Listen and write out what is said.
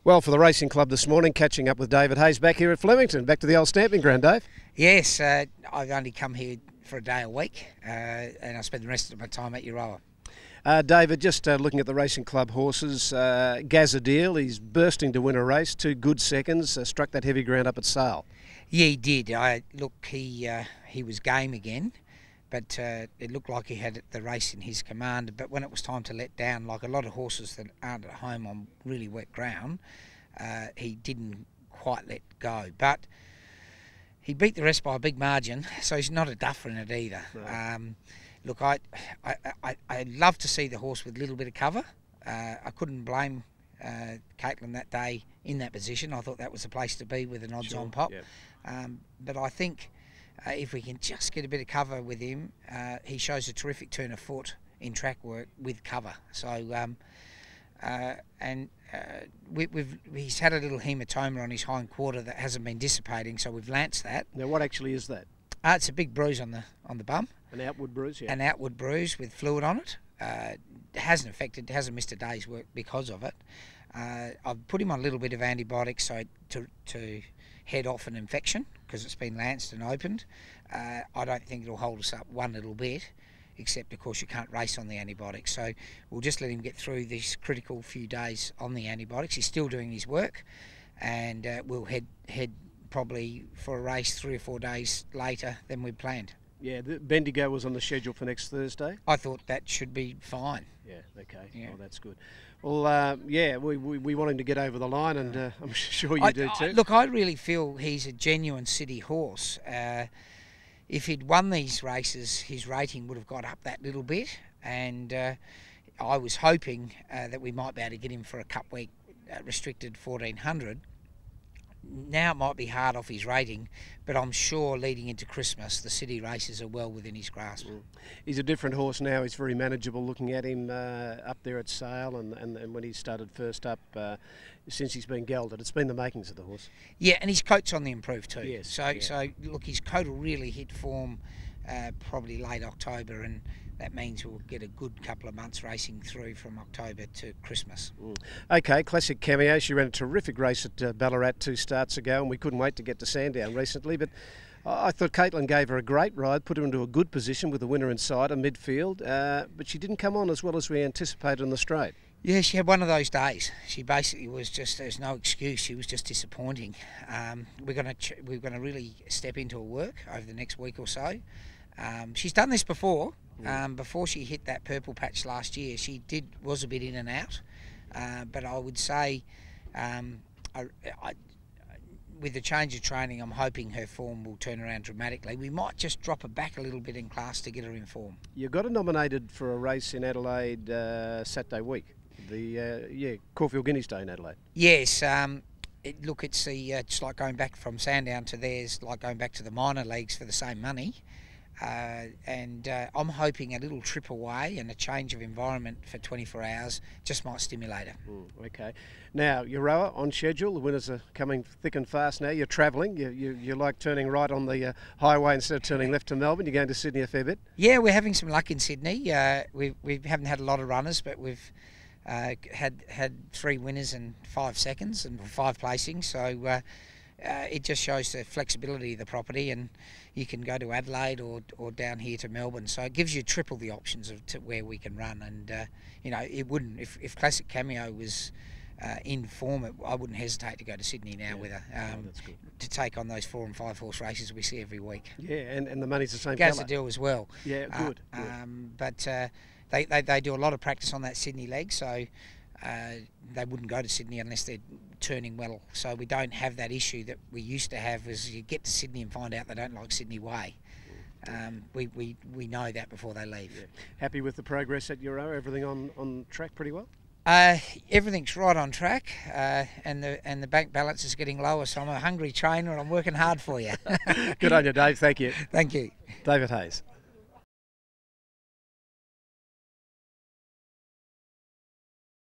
Well, for the racing club this morning, catching up with David Hayes back here at Flemington. Back to the old stamping ground, Dave. Yes, I've only come here for a day a week, and I spend the rest of my time at Euroa. David, just looking at the racing club horses, Gazadeel, he's bursting to win a race, 2 good seconds, struck that heavy ground up at Sale. Yeah, he did. He was game again, but it looked like he had the race in his command. But when it was time to let down, like a lot of horses that aren't at home on really wet ground, he didn't quite let go. But he beat the rest by a big margin, so he's not a duffer in it either. No. Look, I love to see the horse with a little bit of cover. I couldn't blame Caitlin that day in that position. I thought that was the place to be with an odds-on pop. Yep. But I think if we can just get a bit of cover with him, he shows a terrific turn of foot in track work with cover. So, he's had a little hematoma on his hind quarter that hasn't been dissipating, so we've lanced that. Now, what actually is that? It's a big bruise on the bum. An outward bruise, yeah. An outward bruise with fluid on it. Hasn't missed a day's work because of it. I've put him on a little bit of antibiotics to head off an infection because it's been lanced and opened. I don't think it'll hold us up one little bit, except of course you can't race on the antibiotics. So we'll just let him get through these critical few days on the antibiotics. He's still doing his work, and we'll head probably for a race 3 or 4 days later than we'd planned. Yeah, the Bendigo was on the schedule for next Thursday. I thought that should be fine. Yeah, okay. Yeah. Well, that's good. Well, yeah, we want him to get over the line, and I'm sure you do too. Look, I really feel he's a genuine city horse. If he'd won these races, his rating would have got up that little bit, and I was hoping that we might be able to get him for a Cup Week restricted 1400. Now it might be hard off his rating, but I'm sure leading into Christmas the city races are well within his grasp. He's a different horse now. He's very manageable looking at him up there at Sale, and when he started first up since he's been gelded. It's been the makings of the horse. Yeah, and his coat's on the improve too. Yes, So look, his coat will really hit form probably late October, and that means we'll get a good couple of months racing through from October to Christmas. Okay, Classic Cameo. She ran a terrific race at Ballarat 2 starts ago, and we couldn't wait to get to Sandown recently. But I thought Caitlin gave her a great ride, put her into a good position with the winner inside, a midfield. But she didn't come on as well as we anticipated on the straight. Yeah, she had one of those days. She basically was just, there's no excuse, she was just disappointing. We're going to really step into her work over the next week or so. She's done this before. Before she hit that purple patch last year, she was a bit in and out. But I would say, with the change of training, I'm hoping her form will turn around dramatically. We might just drop her back a little bit in class to get her in form. You got her nominated for a race in Adelaide Saturday week, the Caulfield Guineas Day in Adelaide. Yes. Look, it's like going back from Sandown to theirs, like going back to the minor leagues for the same money. I'm hoping a little trip away and a change of environment for 24 hours just might stimulate her. Okay. Now, Euroa on schedule. The winners are coming thick and fast now. You're travelling. You like turning right on the highway instead of turning left to Melbourne. You're going to Sydney a fair bit? Yeah, we're having some luck in Sydney. We haven't had a lot of runners, but we've had 3 winners and 5 seconds and 5 placings. So it just shows the flexibility of the property, and you can go to Adelaide or down here to Melbourne. So it gives you triple the options to where we can run. And it wouldn't, if Classic Cameo was in form, I wouldn't hesitate to go to Sydney now with her that's good. To take on those 4 and 5 horse races we see every week. Yeah, and the money's the same. Gazadeel as well. Yeah, good. But they do a lot of practice on that Sydney leg, so they wouldn't go to Sydney unless they're turning well. So we don't have that issue that we used to have, was you get to Sydney and find out they don't like Sydney Way. We know that before they leave. Yeah. Happy with the progress at Euroa? Everything on track pretty well? Everything's right on track, and the bank balance is getting lower, so I'm a hungry trainer and I'm working hard for you. Good on you, Dave. Thank you. Thank you. David Hayes.